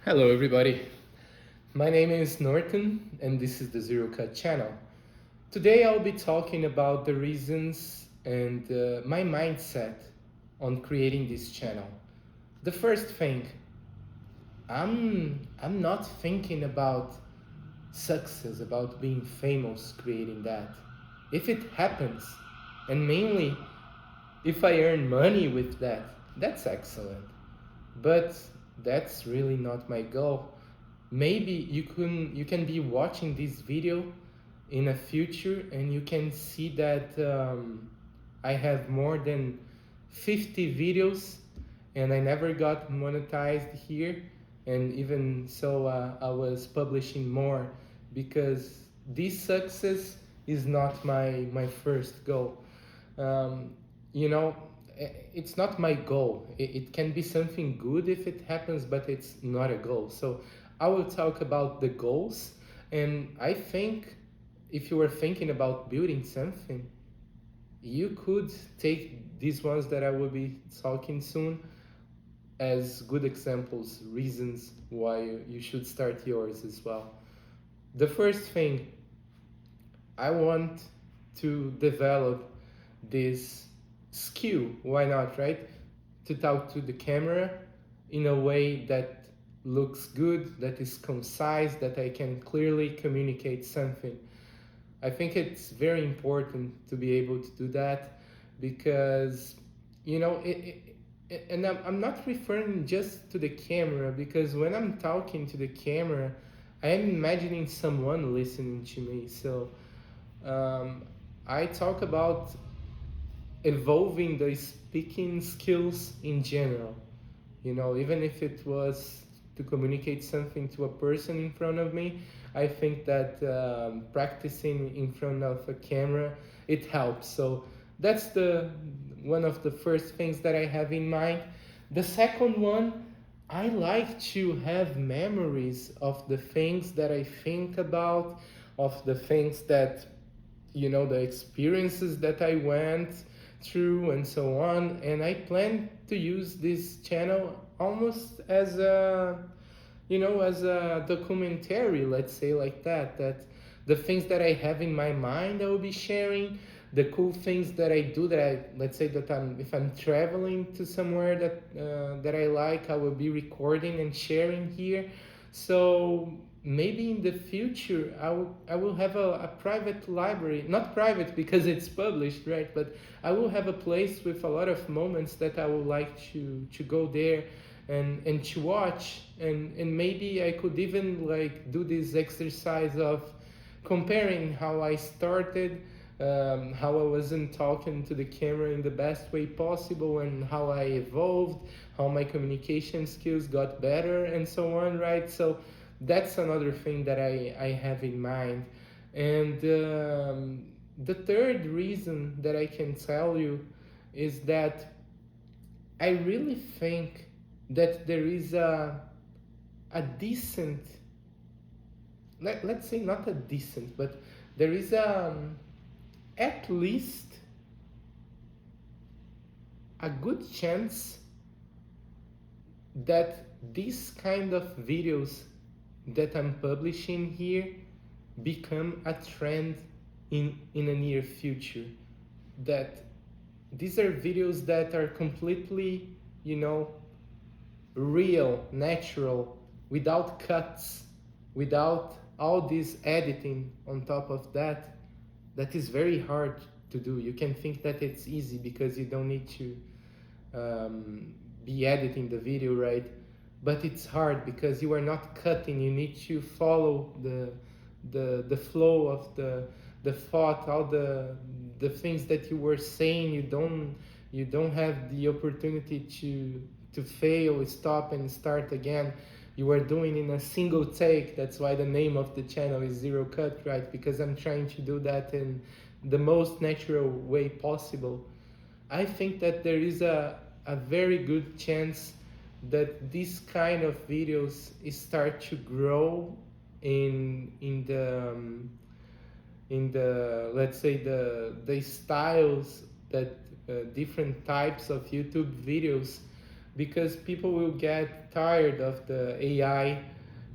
Hello everybody, my name is Norton and this is the Zero Cut channel. Today I'll be talking about the reasons and my mindset on creating this channel. The first thing, I'm not thinking about success, about being famous creating that. If it happens, and mainly if I earn money with that, that's excellent. But that's really not my goal. Maybe you can be watching this video in a future and you can see that I have more than 50 videos and I never got monetized here, and even so I was publishing more because this success is not my first goal. um, you know, it's not my goal. It can be something good if it happens, but it's not a goal. So I will talk about the goals, and I think if you were thinking about building something, you could take these ones that I will be talking soon as good examples, reasons why you should start yours as well. The first thing, I want to develop this skill. Why not, right? To talk to the camera in a way that looks good, that is concise, that I can clearly communicate something. I think it's very important to be able to do that because, and I'm not referring just to the camera, because when I'm talking to the camera, I am imagining someone listening to me. So um, I talk about evolving the speaking skills in general. Even if it was to communicate something to a person in front of me, I think that practicing in front of a camera, it helps. So that's the one of the first things that I have in mind. The second one, I like to have memories of the things that I think about, of the things that, the experiences that I went through and so on. And I plan to use this channel almost as a documentary, let's say, like that the things that I have in my mind I will be sharing, the cool things that I do, that I, let's say that if I'm traveling to somewhere that I like, I will be recording and sharing here. So maybe in the future I will have a private library, not private because it's published, right? But I will have a place with a lot of moments that I would like to go there and to watch, and maybe I could even like do this exercise of comparing how I started, how I wasn't talking to the camera in the best way possible, and how I evolved, how my communication skills got better, and so on, right? So that's another thing that I have in mind. And the third reason that I can tell you is that I really think that there is a decent, let's say not a decent, but there is at least a good chance that these kind of videos that I'm publishing here become a trend in a near future. That these are videos that are completely, real, natural, without cuts, without all this editing on top of that. That is very hard to do. You can think that it's easy because you don't need to be editing the video, right? But it's hard because you are not cutting. You need to follow the flow of the thought, all the things that you were saying. You don't have the opportunity to fail, stop, and start again. You are doing in a single take. That's why the name of the channel is Zero Cut, right? Because I'm trying to do that in the most natural way possible. I think that there is a very good chance that this kind of videos start to grow in the let's say the styles that different types of YouTube videos because people will get tired of the AI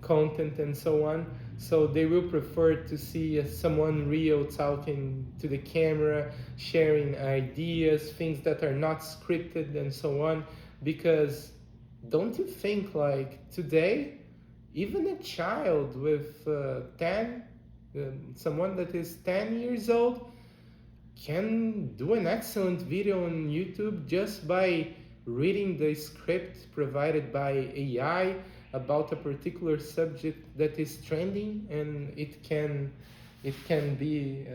content and so on. So they will prefer to see someone real talking to the camera, sharing ideas, things that are not scripted and so on. Because don't you think like today, even a child with 10, someone that is 10 years old, can do an excellent video on YouTube just by reading the script provided by AI about a particular subject that is trending, and it can be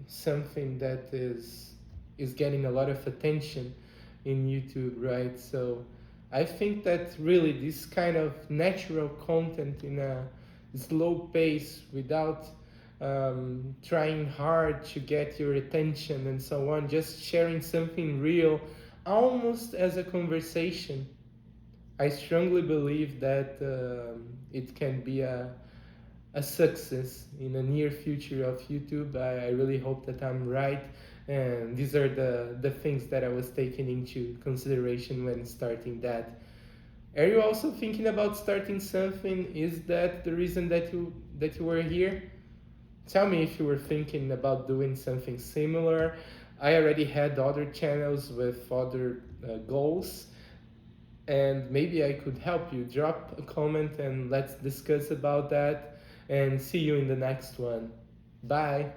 something that is getting a lot of attention in YouTube, right? So I think that really this kind of natural content in a slow pace without trying hard to get your attention and so on, just sharing something real, almost as a conversation. I strongly believe that it can be a success in the near future of YouTube. I really hope that I'm right. And these are the things that I was taking into consideration when starting that. Are you also thinking about starting something? Is that the reason that you were here? Tell me if you were thinking about doing something similar. I already had other channels with other goals, and maybe I could help you. Drop a comment and let's discuss about that. And see you in the next one. Bye.